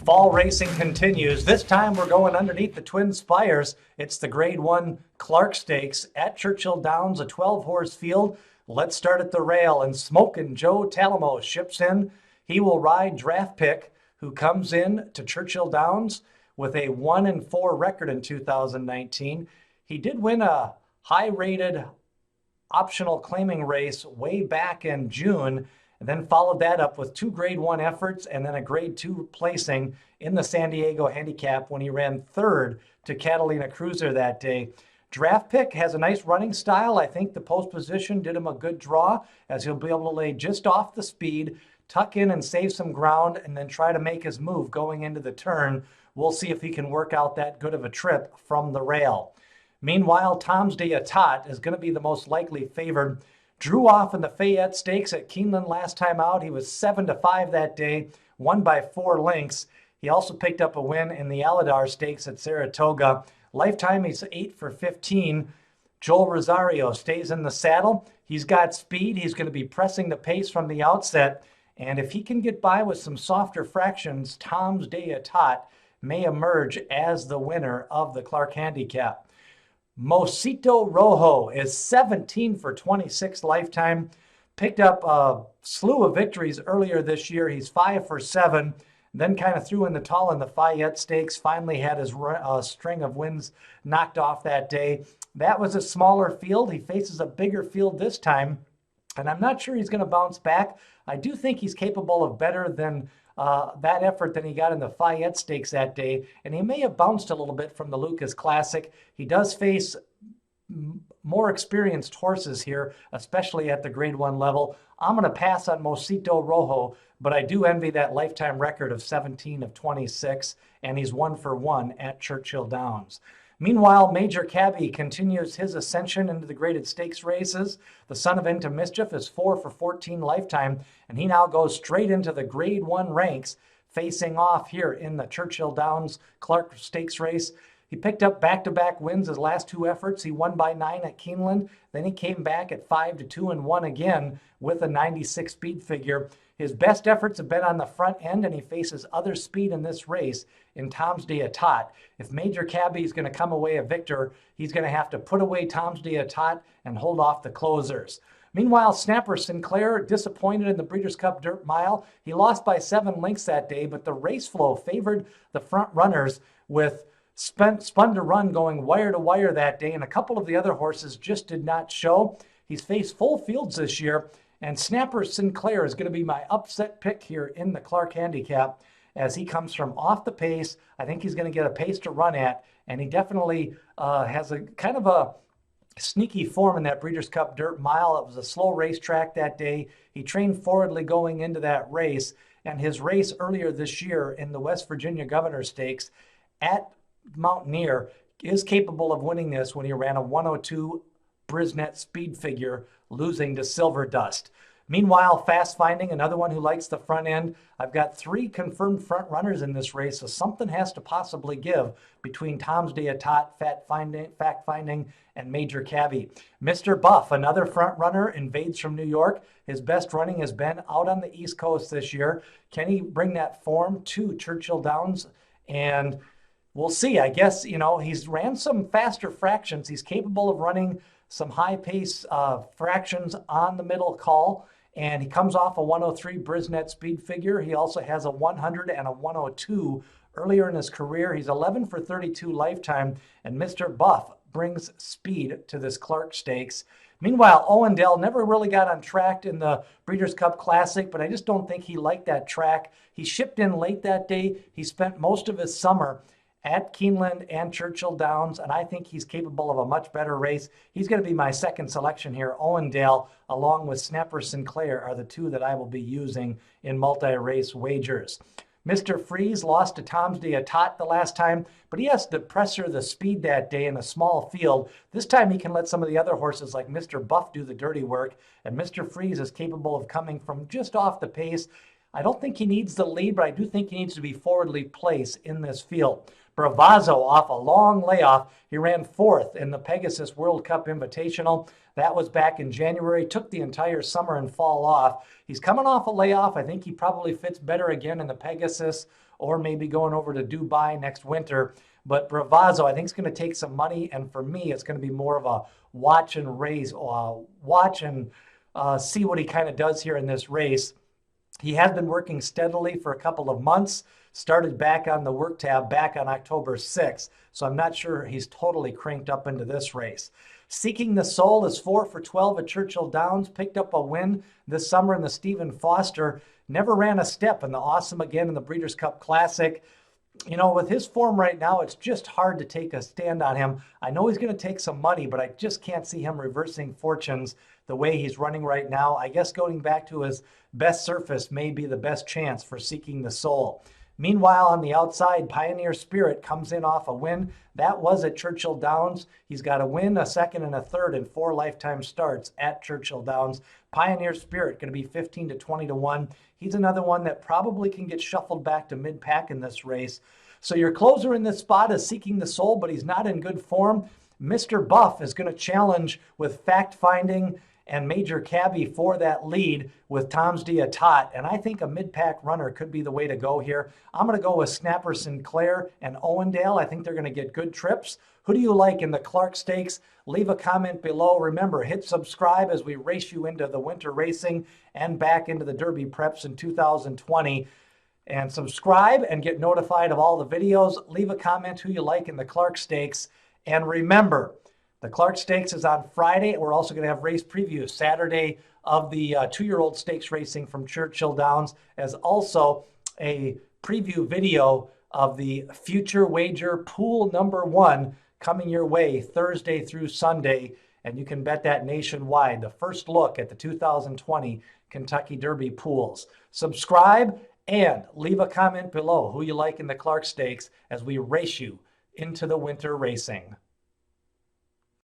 Fall racing continues. This time we're going underneath the Twin Spires. It's the Grade 1 Clark Stakes at Churchill Downs, a 12-horse field. Let's start at the rail, and Smokin' Joe Talamo ships in. He will ride Draft Pick, who comes in to Churchill Downs with a 1-4 record in 2019. He did win a high-rated optional claiming race way back in June, and then followed that up with 2 Grade 1 efforts and then a Grade 2 placing in the San Diego Handicap when he ran third to Catalina Cruiser that day. Draft Pick has a nice running style. I think the post position did him a good draw, as he'll be able to lay just off the speed, tuck in and save some ground, and then try to make his move going into the turn. We'll see if he can work out that good of a trip from the rail. Meanwhile, Tom's d'Etat is going to be the most likely favored. Drew off in the Fayette Stakes at Keeneland last time out. He was 7-5 that day, won by 4 lengths. He also picked up a win in the Aladar Stakes at Saratoga. Lifetime, he's 8 for 15. Joel Rosario stays in the saddle. He's got speed. He's going to be pressing the pace from the outset. And if he can get by with some softer fractions, Tom's d'Etat may emerge as the winner of the Clark Handicap. Mosito Rojo is 17 for 26 lifetime. Picked up a slew of victories earlier this year. He's 5 for 7. Then kind of threw in the towel in the Fayette Stakes. Finally had his string of wins knocked off that day. That was a smaller field. He faces a bigger field this time, and I'm not sure he's going to bounce back. I do think he's capable of better than that effort than he got in the Fayette Stakes that day, and he may have bounced a little bit from the Lucas Classic. He does face more experienced horses here, especially at the Grade 1 level. I'm going to pass on Mosito Rojo, but I do envy that lifetime record of 17 of 26, and he's 1 for 1 at Churchill Downs. Meanwhile, Major Cabby continues his ascension into the graded stakes races. The son of Into Mischief is 4 for 14 lifetime, and he now goes straight into the Grade 1 ranks, facing off here in the Churchill Downs Clark Stakes race. He picked up back-to-back wins his last 2 efforts. He won by 9 at Keeneland. Then he came back at 5-2-1 again with a 96 speed figure. His best efforts have been on the front end, and he faces other speed in this race in Tom's d'Etat. If Major Cabby is going to come away a victor, he's going to have to put away Tom's d'Etat and hold off the closers. Meanwhile, Snapper Sinclair disappointed in the Breeders' Cup Dirt Mile. He lost by 7 lengths that day, but the race flow favored the front runners with Spun to Run going wire to wire that day, and a couple of the other horses just did not show. He's faced full fields this year, and Snapper Sinclair is going to be my upset pick here in the Clark Handicap as he comes from off the pace. I think he's going to get a pace to run at, and he definitely has a kind of a sneaky form in that Breeders' Cup Dirt Mile. It was a slow racetrack that day. He trained forwardly going into that race, and his race earlier this year in the West Virginia Governor Stakes at Mountaineer is capable of winning this when he ran a 102 Brisnet speed figure, losing to Silver Dust. Meanwhile, Fast Finding, another one who likes the front end. I've got 3 confirmed front runners in this race, so something has to possibly give between Tom's d'Etat, Fact Finding, and Major Cabby. Mr. Buff, another front runner, invades from New York. His best running has been out on the East Coast this year. Can he bring that form to Churchill Downs? And we'll see. I guess, he's ran some faster fractions. He's capable of running some high-pace fractions on the middle call, and he comes off a 103 Brisnet speed figure. He also has a 100 and a 102 earlier in his career. He's 11 for 32 lifetime, and Mr. Buff brings speed to this Clark Stakes. Meanwhile, Owendale never really got on track in the Breeders' Cup Classic, but I just don't think he liked that track. He shipped in late that day. He spent most of his summer at Keeneland and Churchill Downs, and I think he's capable of a much better race. He's going to be my second selection here. Owendale, along with Snapper Sinclair, are the 2 that I will be using in multi-race wagers. Mr. Freeze lost to Tom's d'Etat the last time, but he has to pressure the speed that day in a small field. This time he can let some of the other horses like Mr. Buff do the dirty work, and Mr. Freeze is capable of coming from just off the pace. I don't think he needs the lead, but I do think he needs to be forwardly placed in this field. Bravazzo off a long layoff. He ran 4th in the Pegasus World Cup Invitational. That was back in January. Took the entire summer and fall off. He's coming off a layoff. I think he probably fits better again in the Pegasus or maybe going over to Dubai next winter. But Bravazzo, I think, is going to take some money, and for me, it's going to be more of a watch and race, watch and see what he kind of does here in this race. He has been working steadily for a couple of months, started back on the work tab back on October 6th, so I'm not sure he's totally cranked up into this race. Seeking the Soul is 4 for 12 at Churchill Downs, picked up a win this summer in the Stephen Foster, never ran a step in the Awesome Again in the Breeders' Cup Classic. You know, with his form right now, it's just hard to take a stand on him. I know he's going to take some money, but I just can't see him reversing fortunes the way he's running right now. I guess going back to his best surface may be the best chance for Seeking the Soul. Meanwhile, on the outside, Pioneer Spirit comes in off a win. That was at Churchill Downs. He's got a win, a second, and a third in 4 lifetime starts at Churchill Downs. Pioneer Spirit going to be 15 to 20 to 1. He's another one that probably can get shuffled back to mid-pack in this race. So your closer in this spot is Seeking the Soul, but he's not in good form. Mr. Buff is going to challenge with fact-finding and Major Cabby for that lead with Tom's Diatot. And I think a mid-pack runner could be the way to go here. I'm going to go with Snapper Sinclair and Owendale. I think they're going to get good trips. Who do you like in the Clark Stakes? Leave a comment below. Remember, hit subscribe as we race you into the winter racing and back into the Derby preps in 2020. And subscribe and get notified of all the videos. Leave a comment who you like in the Clark Stakes. And remember, the Clark Stakes is on Friday. We're also going to have race previews Saturday of the 2-year-old stakes racing from Churchill Downs, as also a preview video of the Future Wager Pool number 1 coming your way Thursday through Sunday. And you can bet that nationwide. The first look at the 2020 Kentucky Derby pools. Subscribe and leave a comment below who you like in the Clark Stakes as we race you into the winter racing.